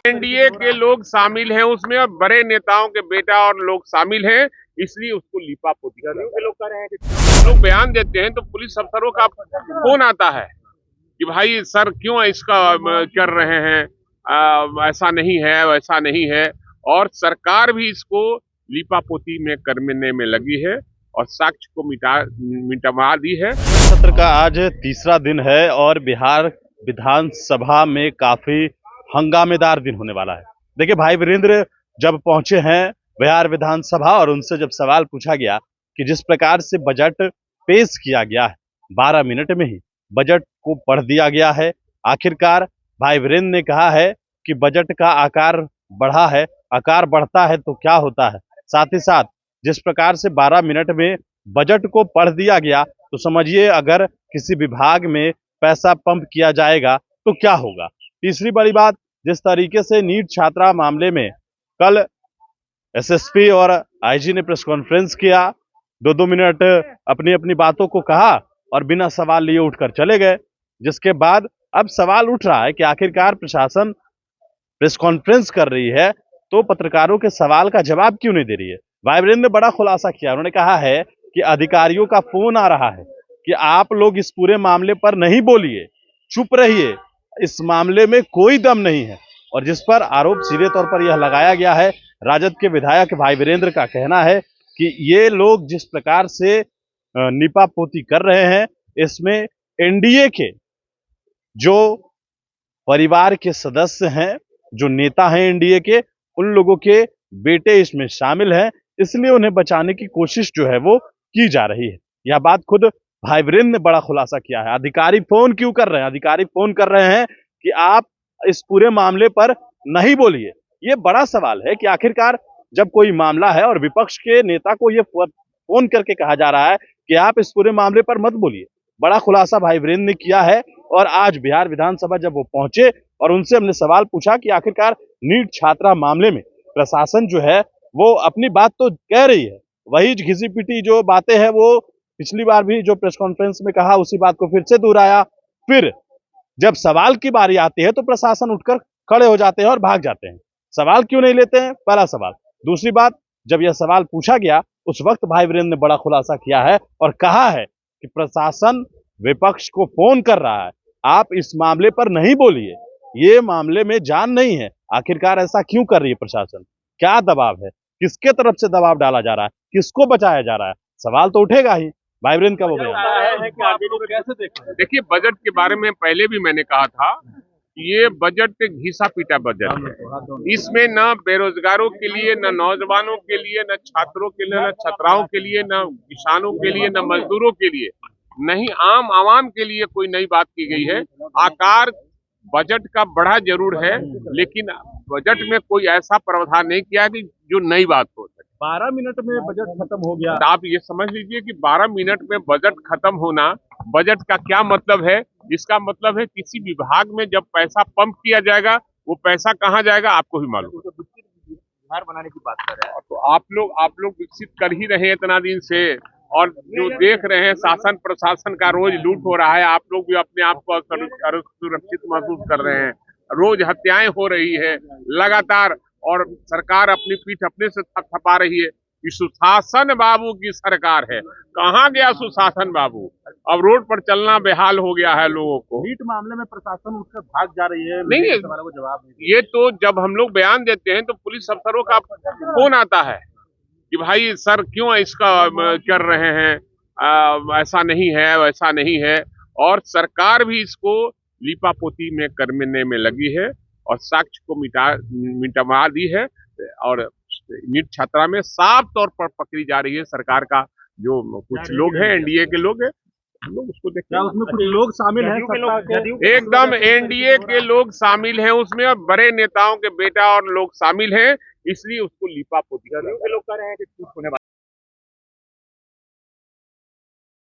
NDA के लोग शामिल हैं उसमें और बड़े नेताओं के बेटा और लोग शामिल हैं, इसलिए उसको लीपापोती कर रहे हैं। लोग कह रहे हैं कि लोग बयान देते हैं तो पुलिस अफसरों का फोन आता है कि भाई सर क्यों इसका कर रहे हैं, ऐसा नहीं है वैसा नहीं है, और सरकार भी इसको लीपापोती में करने में लगी है और साक्ष्य को मिटवा दी है। सत्र का आज तीसरा दिन है और बिहार विधानसभा में काफी हंगामेदार दिन होने वाला है। देखिए, भाई वीरेंद्र जब पहुंचे हैं बिहार विधानसभा और उनसे जब सवाल पूछा गया कि जिस प्रकार से बजट पेश किया गया है, 12 मिनट में ही बजट को पढ़ दिया गया है। आखिरकार भाई वीरेंद्र ने कहा है कि बजट का आकार बढ़ा है, आकार बढ़ता है तो क्या होता है। साथ ही साथ जिस प्रकार से 12 मिनट में बजट को पढ़ दिया गया तो समझिए अगर किसी विभाग में पैसा पंप किया जाएगा तो क्या होगा। तीसरी बड़ी बात, जिस तरीके से नीट छात्रा मामले में कल एसएसपी और आईजी ने प्रेस कॉन्फ्रेंस किया, 2-2 मिनट अपनी अपनी बातों को कहा और बिना सवाल लिए उठकर चले गए, जिसके बाद अब सवाल उठ रहा है कि आखिरकार प्रशासन प्रेस कॉन्फ्रेंस कर रही है तो पत्रकारों के सवाल का जवाब क्यों नहीं दे रही है। भाई वीरेंद्र ने बड़ा खुलासा किया। उन्होंने कहा है कि अधिकारियों का फोन आ रहा है कि आप लोग इस पूरे मामले पर नहीं बोलिए, चुप रहिए, इस मामले में कोई दम नहीं है। और जिस पर आरोप सीधे तौर पर यह लगाया गया है, राजद के विधायक भाई वीरेंद्र का कहना है कि ये लोग जिस प्रकार से लीपापोती कर रहे हैं, इसमें एनडीए के जो परिवार के सदस्य हैं, जो नेता हैं एनडीए के, उन लोगों के बेटे इसमें शामिल हैं, इसलिए उन्हें बचाने की कोशिश जो है वो की जा रही है। यह बात खुद भाई वीरेंद्र ने बड़ा खुलासा किया है। अधिकारी फोन क्यों कर रहे हैं? अधिकारी फोन कर रहे हैं कि आप इस पूरे मामले पर नहीं बोलिए। ये बड़ा सवाल है कि आखिरकार जब कोई मामला है और विपक्ष के नेता को ये फोन करके कहा जा रहा है कि आप इस पूरे मामले पर मत बोलिए, बड़ा खुलासा भाई वीरेंद्र ने किया है। और आज बिहार विधानसभा जब वो पहुंचे और उनसे हमने सवाल पूछा कि आखिरकार नीट छात्रा मामले में प्रशासन जो है वो अपनी बात तो कह रही है, वही घिसी पिटी जो बातें हैं वो पिछली बार भी जो प्रेस कॉन्फ्रेंस में कहा उसी बात को फिर से दोहराया। फिर जब सवाल की बारी आती है तो प्रशासन उठकर खड़े हो जाते हैं और भाग जाते हैं। सवाल क्यों नहीं लेते हैं? पहला सवाल। दूसरी बात, जब यह सवाल पूछा गया उस वक्त भाई वीरेंद्र ने बड़ा खुलासा किया है और कहा है कि प्रशासन विपक्ष को फोन कर रहा है, आप इस मामले पर नहीं बोलिए, ये मामले में जान नहीं है। आखिरकार ऐसा क्यों कर रही है प्रशासन? क्या दबाव है? किसके तरफ से दबाव डाला जा रहा है? किसको बचाया जा रहा है? सवाल तो उठेगा ही। भाई वीरेंद्र का वो देखिए, बजट के बारे में पहले भी मैंने कहा था, ये बजट घिसा पीटा बजट है। इसमें न बेरोजगारों के लिए, न नौजवानों के लिए, न छात्रों के लिए, न छात्राओं के लिए, न किसानों के लिए, न मजदूरों के लिए, नहीं आम आवाम के लिए कोई नई बात की गई है। आकार बजट का बढ़ा जरूर है, लेकिन बजट में कोई ऐसा प्रावधान नहीं किया कि जो नई बात हो सके। 12 मिनट में बजट खत्म हो गया। तो आप ये समझ लीजिए कि 12 मिनट में बजट खत्म होना, बजट का क्या मतलब है? इसका मतलब है किसी विभाग में जब पैसा पंप किया जाएगा, वो पैसा कहाँ जाएगा आपको भी मालूम। बिहार बनाने की बात कर रहे हैं तो आप लोग विकसित कर ही रहे हैं इतना दिन से, और जो देख रहे हैं शासन प्रशासन का रोज लूट हो रहा है, आप लोग भी अपने आप को सुरक्षित महसूस कर रहे हैं। रोज हत्याएं हो रही है लगातार, और सरकार अपनी पीठ अपने से थपथपा रही है। ये सुशासन बाबू की सरकार है। कहाँ गया सुशासन बाबू? अब रोड पर चलना बेहाल हो गया है लोगों को। नीट मामले में प्रशासन उठकर भाग जा रही है, नहीं, को जवाब नहीं। ये तो जब हम लोग बयान देते हैं तो पुलिस अफसरों का फोन आता है कि भाई सर क्यों इसका कर रहे हैं, ऐसा नहीं है वैसा नहीं है, और सरकार भी इसको लीपापोती में करने में लगी है और साक्ष्य को मिटवा दी है। और नीट छात्रा में साफ तौर पर पकड़ी जा रही है सरकार का जो कुछ लोग हैं, एनडीए के लोग हैं, हम लोग उसको देखते हैं। उसमें कुछ लोग शामिल हैं, एकदम एनडीए के लोग शामिल हैं उसमें, और बड़े नेताओं के बेटा और लोग शामिल हैं, इसलिए उसको लीपापोती कर रहे हैं। लोग कह रहे हैं कि